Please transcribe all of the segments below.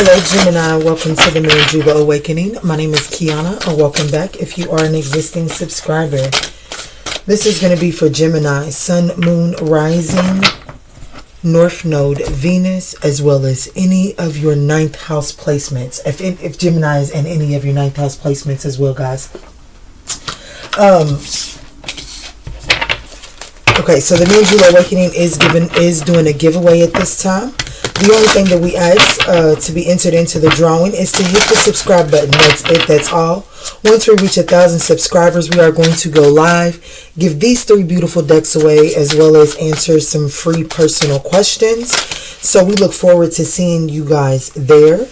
Hello Gemini, welcome to the Moon Juba Awakening. My name is Kiana, and welcome back if you are an existing subscriber. This is going to be for Gemini, Sun, Moon, Rising, North Node, Venus, as well as any of your 9th house placements. If Gemini is in any of your 9th house placements as well, guys. Okay, so the Moon Juba Awakening is doing a giveaway at this time. The only thing that we ask to be entered into the drawing is to hit the subscribe button. That's it. That's all. Once we reach 1,000 subscribers, we are going to go live, give these 3 beautiful decks away, as well as answer some free personal questions. So we look forward to seeing you guys there.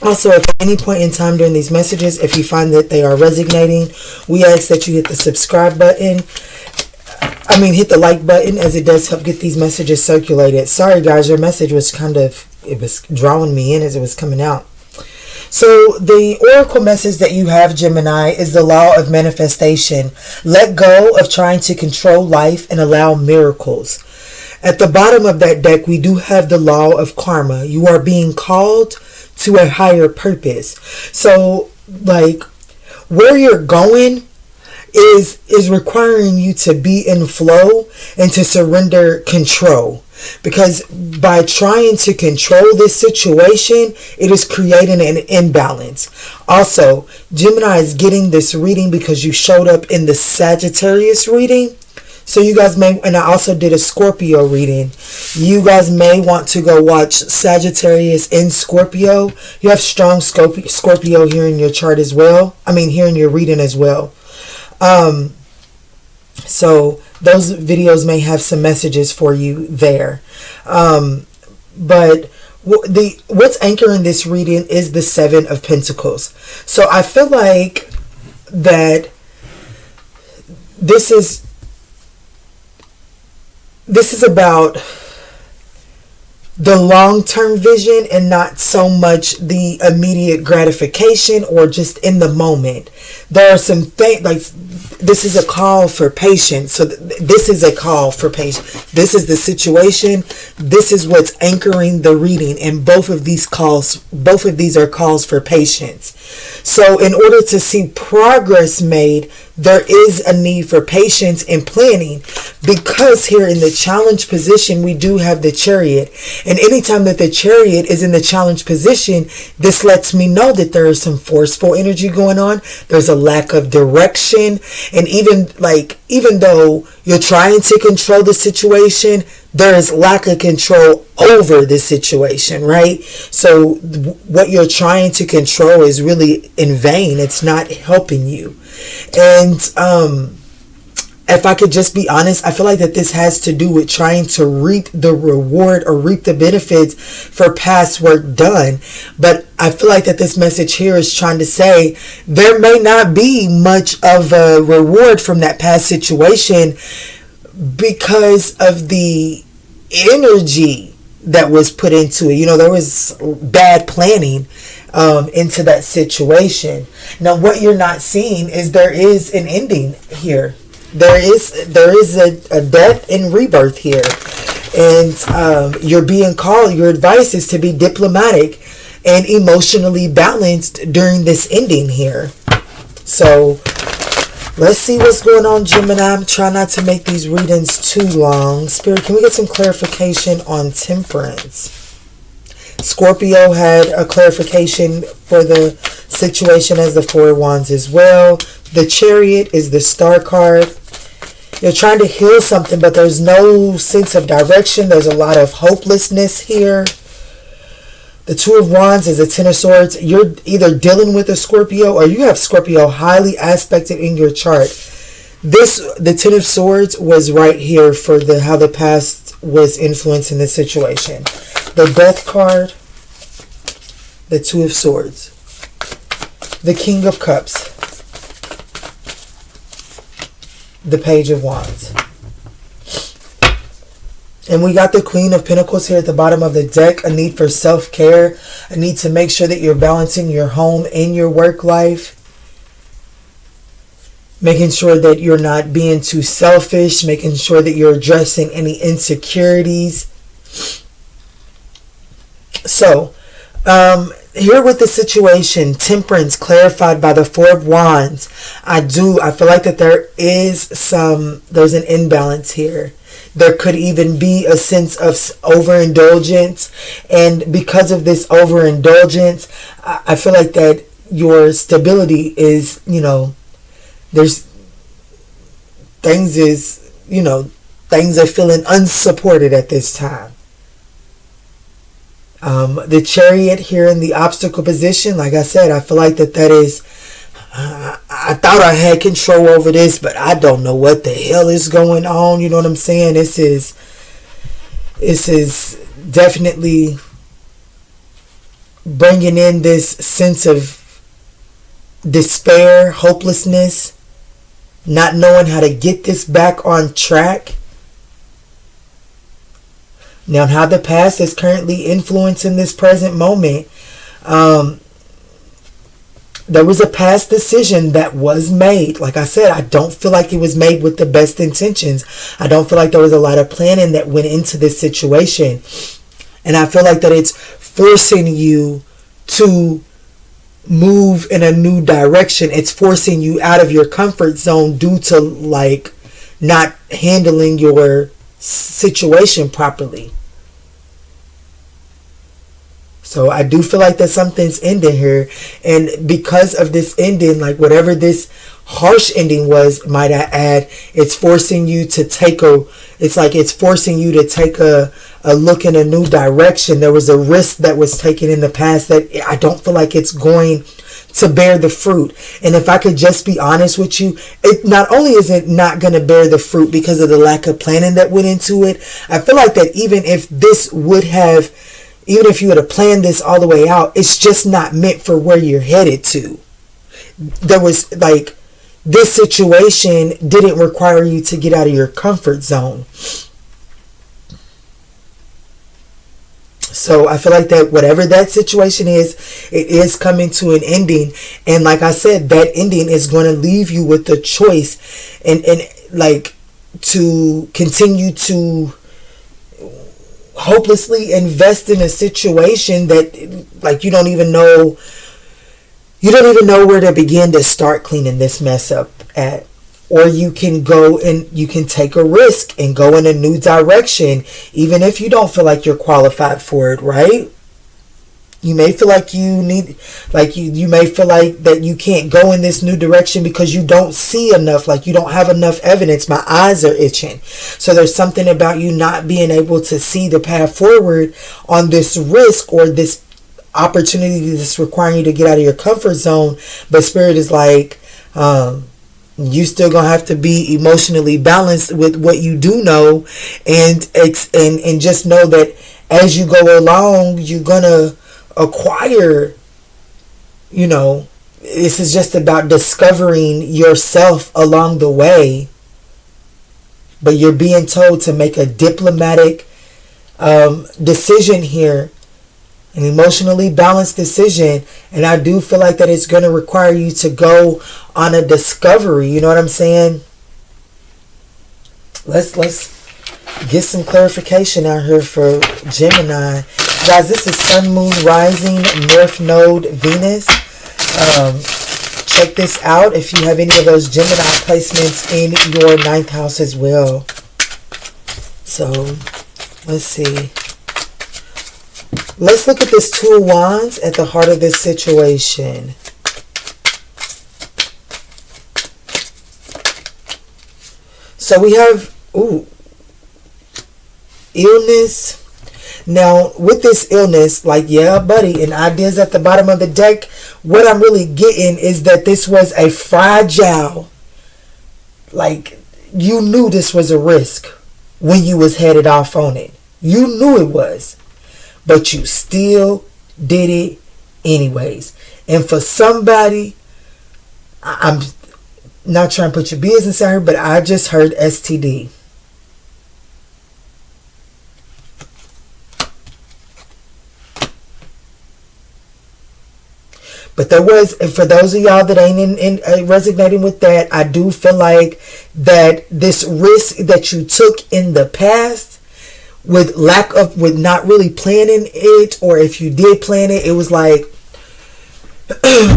Also, if at any point in time during these messages, if you find that they are resonating, we ask that you hit the subscribe button. Hit the like button, as it does help get these messages circulated. Sorry guys, your message was it was drawing me in as it was coming out. So the oracle message that you have, Gemini, is the law of manifestation. Let go of trying to control life and allow miracles. At the bottom of that deck, we do have the law of karma. You are being called to a higher purpose. So like where you're going is requiring you to be in flow and to surrender control, because by trying to control this situation, it is creating an imbalance. Also, Gemini is getting this reading because you showed up in the Sagittarius reading. So you guys may, and I also did a Scorpio reading. You guys may want to go watch Sagittarius in Scorpio. You have strong Scorpio here in your chart as well. Here in your reading as well. So those videos may have some messages for you there. But what's anchoring this reading is the 7 of Pentacles. So I feel like that this is about the long-term vision and not so much the immediate gratification or just in the moment. There are some things, like this is a call for patience. So this is a call for patience. This is the situation. This is what's anchoring the reading. And both of these are calls for patience. So in order to see progress made, there is a need for patience and planning, because here in the challenge position, we do have the Chariot. And anytime that the Chariot is in the challenge position, this lets me know that there is some forceful energy going on. There's a lack of direction. And even though you're trying to control the situation, there is lack of control over the situation, right? So what you're trying to control is really in vain. It's not helping you. And if I could just be honest, I feel like that this has to do with trying to reap the reward or reap the benefits for past work done. But I feel like that this message here is trying to say there may not be much of a reward from that past situation because of the energy that was put into it. There was bad planning into that situation. Now, what you're not seeing is there is an ending here. There is a death and rebirth here. And you're being called, your advice is to be diplomatic and emotionally balanced during this ending here. So let's see what's going on, Gemini. I'm trying not to make these readings too long. Spirit, can we get some clarification on Temperance? Scorpio had a clarification for the situation as the 4 of Wands as well. The Chariot is the Star card. You're trying to heal something, but there's no sense of direction. There's a lot of hopelessness here. The 2 of Wands is a 10 of Swords. You're either dealing with a Scorpio or you have Scorpio highly aspected in your chart. The 10 of Swords was right here for how the past was influencing the situation. The Death card, the 2 of Swords, the King of Cups, the Page of Wands. And we got the Queen of Pentacles here at the bottom of the deck. A need for self-care. A need to make sure that you're balancing your home and your work life. Making sure that you're not being too selfish. Making sure that you're addressing any insecurities. So, here with the situation, temperance clarified by the Four of Wands, I feel like that there's an imbalance here. There could even be a sense of overindulgence, and because of this overindulgence, I feel like that your stability is, there's things are feeling unsupported at this time. The Chariot here in the obstacle position, like I said, I feel like that is, I thought I had control over this, but I don't know what the hell is going on. You know what I'm saying? This is definitely bringing in this sense of despair, hopelessness, not knowing how to get this back on track. Now, how the past is currently influencing this present moment. There was a past decision that was made. Like I said, I don't feel like it was made with the best intentions. I don't feel like there was a lot of planning that went into this situation. And I feel like that it's forcing you to move in a new direction. It's forcing you out of your comfort zone due to like not handling your situation properly. So I do feel like that something's ending here. And because of this ending, like whatever this harsh ending was, might I add, it's forcing you to take a look in a new direction. There was a risk that was taken in the past that I don't feel like it's going to bear the fruit. And if I could just be honest with you, it not only is it not going to bear the fruit because of the lack of planning that went into it, I feel like that even if you would have planned this all the way out, it's just not meant for where you're headed to. There was like, this situation didn't require you to get out of your comfort zone. So I feel like that whatever that situation is, it is coming to an ending. And like I said, that ending is going to leave you with the choice and like to continue to hopelessly invest in a situation that like you don't even know where to begin to start cleaning this mess up at. Or you can go and you can take a risk and go in a new direction, even if you don't feel like you're qualified for it, right? You may feel like you may feel like that you can't go in this new direction because you don't see enough, like you don't have enough evidence. My eyes are itching. So there's something about you not being able to see the path forward on this risk or this opportunity that's requiring you to get out of your comfort zone. But Spirit is like, you still gonna have to be emotionally balanced with what you do know, and just know that as you go along, you're gonna acquire, this is just about discovering yourself along the way. But you're being told to make a diplomatic decision here, an emotionally balanced decision. And I do feel like that it's going to require you to go on a discovery. You know what I'm saying? Let's get some clarification out here for Gemini. Guys, this is Sun, Moon, Rising, North Node, Venus. Check this out if you have any of those Gemini placements in your 9th house as well. So, let's see. Let's look at this Two of Wands at the heart of this situation. So we have, illness. Now, with this illness, like, yeah, buddy, and ideas at the bottom of the deck, what I'm really getting is that this was a fragile, like, you knew this was a risk when you was headed off on it. You knew it was. But you still did it anyways. And for somebody, I'm not trying to put your business out here, but I just heard STD. But there was, and for those of y'all that ain't in resonating with that, I do feel like that this risk that you took in the past with not really planning it, or if you did plan it, it was like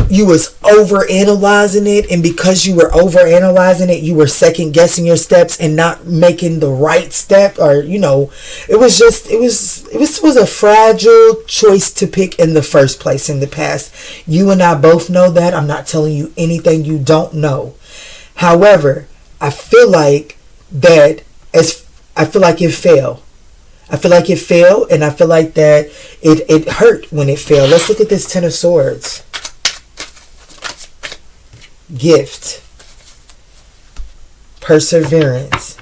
you was over analyzing it, and because you were over analyzing it, you were second guessing your steps and not making the right step, or it was a fragile choice to pick in the first place in the past. You and I both know that. I'm not telling you anything you don't know. However, I feel like it failed. I feel like it failed, and I feel like that it hurt when it failed. Let's look at this Ten of Swords. Gift. Perseverance.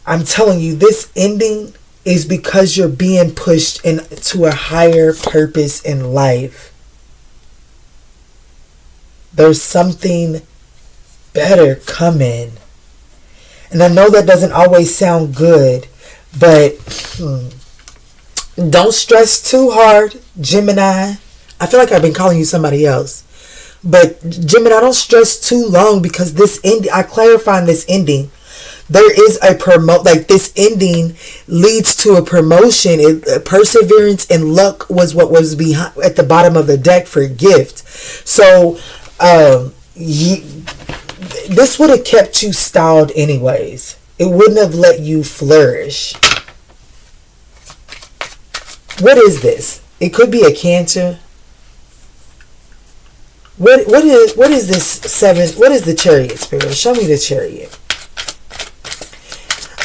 I'm telling you, this ending is because you're being pushed into a higher purpose in life. There's something better coming. And I know that doesn't always sound good, but don't stress too hard, Gemini. I feel like I've been calling you somebody else. But Gemini, don't stress too long, because this ending, I clarify in this ending, there is this ending leads to a promotion. Perseverance and luck was what was behind at the bottom of the deck for gift. So this would have kept you stalled anyways. It wouldn't have let you flourish. What is this? It could be a Cancer. What is this seven? What is the Chariot, Spirit? Show me the Chariot.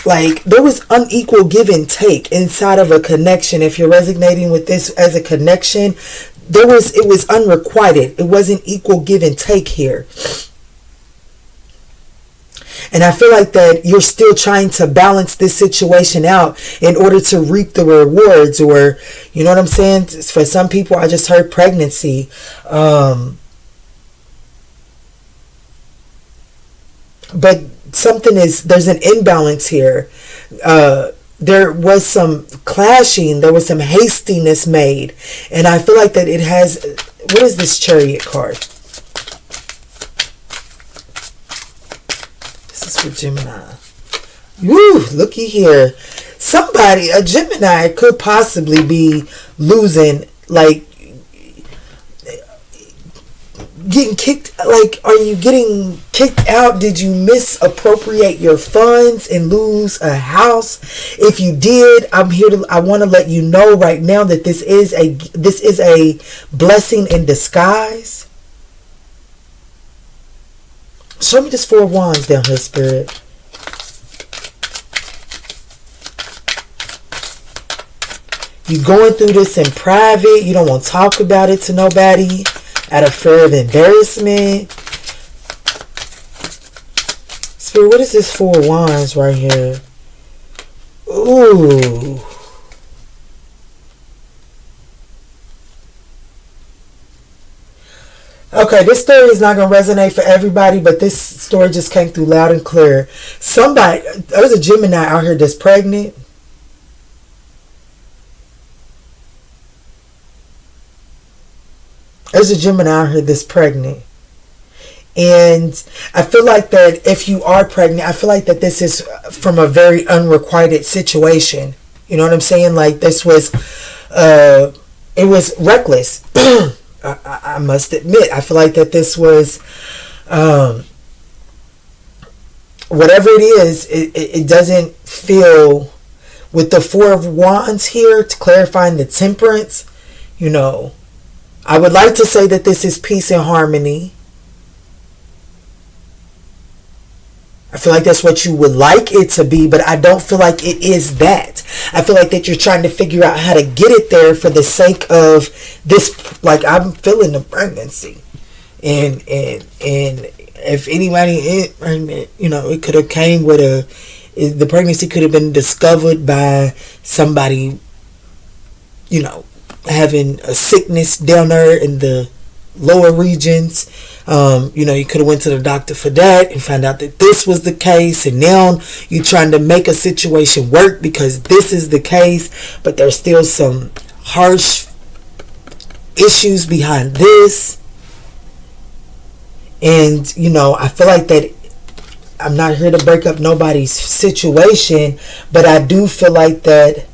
Like, there was unequal give and take inside of a connection. If you're resonating with this as a connection, it was unrequited. It wasn't equal give and take here. And I feel like that you're still trying to balance this situation out in order to reap the rewards, or, you know what I'm saying? For some people, I just heard pregnancy. But there's an imbalance here. There was some clashing. There was some hastiness made. And I feel like that it has... What is this Chariot card? This is for Gemini. Woo, looky here. A Gemini could possibly be losing, like, getting kicked. Like, are you getting kicked out? Did you misappropriate your funds and lose a house? If you did, I want to let you know right now that this is a blessing in disguise. Show me this Four of Wands down here, Spirit. You're going through this in private. You don't want to talk about it to nobody out of fear of embarrassment. Spirit, what is this Four of Wands right here? Ooh. Okay, this story is not going to resonate for everybody, but this story just came through loud and clear. There's a Gemini out here that's pregnant. There's a Gemini out here that's pregnant. And I feel like that if you are pregnant, I feel like that this is from a very unrequited situation. You know what I'm saying? Like, this was, it was reckless. I must admit, I feel like that this was, whatever it is, it doesn't feel, with the Four of Wands here, to clarifying the Temperance, I would like to say that this is peace and harmony. I feel like that's what you would like it to be, but I don't feel like it is that. I feel like that you're trying to figure out how to get it there for the sake of this. Like, I'm feeling the pregnancy, and if anybody is pregnant, it could have came with the pregnancy could have been discovered by somebody, having a sickness down there in the lower regions. You could have went to the doctor for that and found out that this was the case, and now you're trying to make a situation work because this is the case, but there's still some harsh issues behind this. And I feel like that I'm not here to break up nobody's situation, but I do feel like that.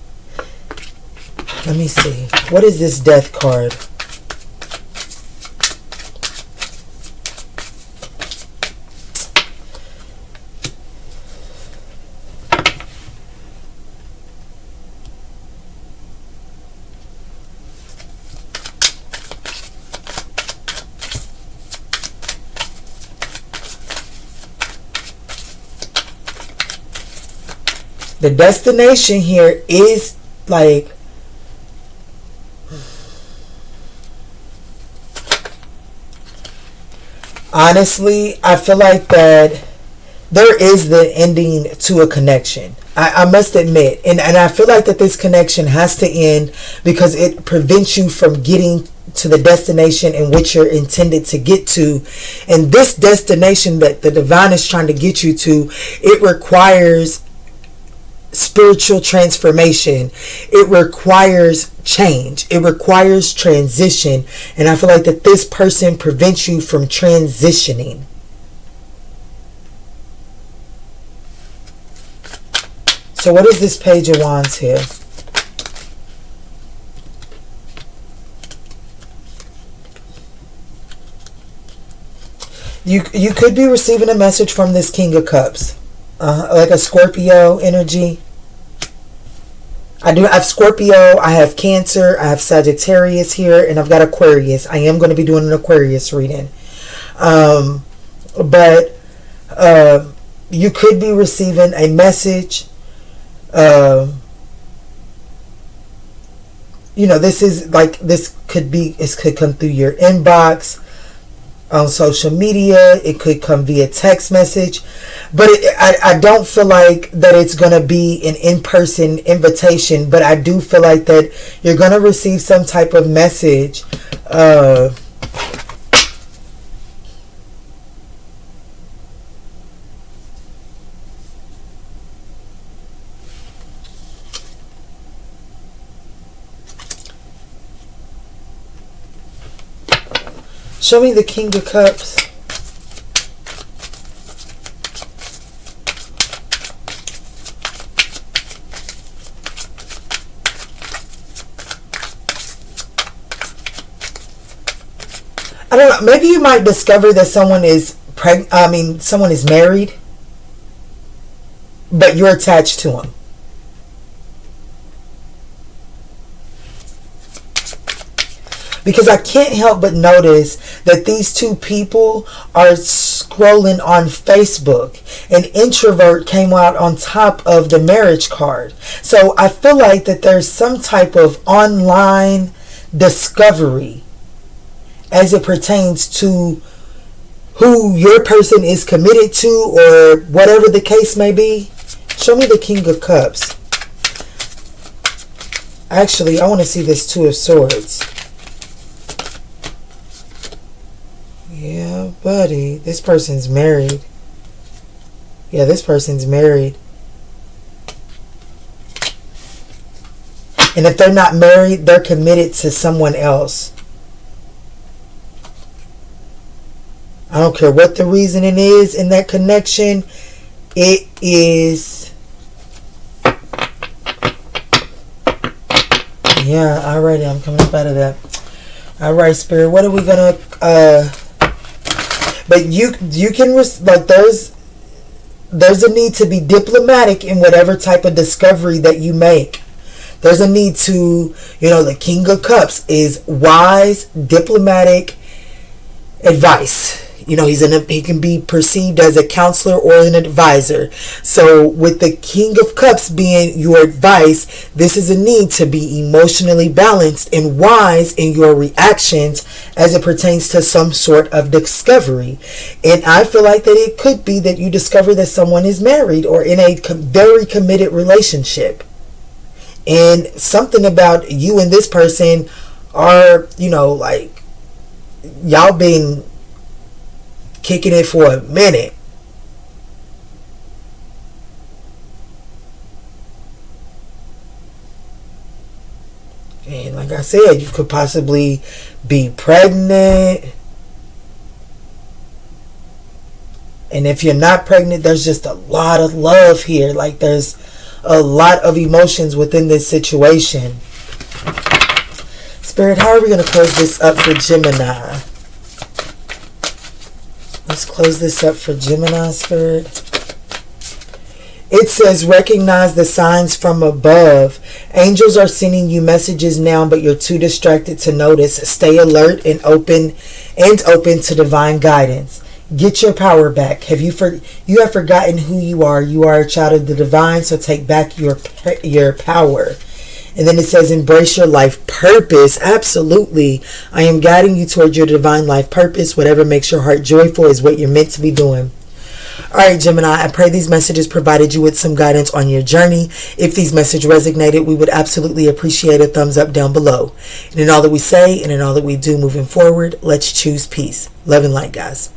Let me see. What is this death card? The destination here is like, honestly, I feel like that there is the ending to a connection. I must admit. And I feel like that this connection has to end because it prevents you from getting to the destination in which you're intended to get to. And this destination that the divine is trying to get you to, it requires spiritual transformation. It requires change. It requires transition. And I feel like that this person prevents you from transitioning. So what is this Page of Wands here? You could be receiving a message from this King of Cups. Like a Scorpio energy. I have Scorpio, I have Cancer, I have Sagittarius here, and I've got Aquarius. I am going to be doing an Aquarius reading. But you could be receiving a message. This is like, this could come through your inbox, on social media. It could come via text message, but I don't feel like that it's going to be an in-person invitation, but I do feel like that you're going to receive some type of message. Show me the King of Cups. I don't know. Maybe you might discover that someone is someone is married, but you're attached to him. Because I can't help but notice that these two people are scrolling on Facebook. An introvert came out on top of the marriage card. So I feel like that there's some type of online discovery as it pertains to who your person is committed to, or whatever the case may be. Show me the King of Cups. Actually, I want to see this Two of Swords. Yeah, buddy. This person's married. Yeah, this person's married. And if they're not married, they're committed to someone else. I don't care what the reasoning is in that connection. It is... Yeah, alrighty. I'm coming up out of that. Alright, Spirit. What are we going to... But you can, like, there's a need to be diplomatic in whatever type of discovery that you make. There's a need to, the King of Cups is wise, diplomatic advice. He can be perceived as a counselor or an advisor. So with the King of Cups being your advice, this is a need to be emotionally balanced and wise in your reactions as it pertains to some sort of discovery. And I feel like that it could be that you discover that someone is married or in a very committed relationship. And something about you and this person are, like, y'all been kicking it for a minute. And like I said, you could possibly be pregnant. And if you're not pregnant, there's just a lot of love here. Like there's a lot of emotions within this situation. Spirit, how are we going to close this up for Gemini? Let's close this up for Gemini, Spirit. It says, recognize the signs from above. Angels are sending you messages now, but you're too distracted to notice. Stay alert and open to divine guidance. Get your power back. You have forgotten who you are. You are a child of the divine, so take back your power. And then it says, embrace your life purpose. Absolutely. I am guiding you towards your divine life purpose. Whatever makes your heart joyful is what you're meant to be doing. All right, Gemini, I pray these messages provided you with some guidance on your journey. If these messages resonated, we would absolutely appreciate a thumbs up down below. And in all that we say and in all that we do moving forward, let's choose peace. Love and light, guys.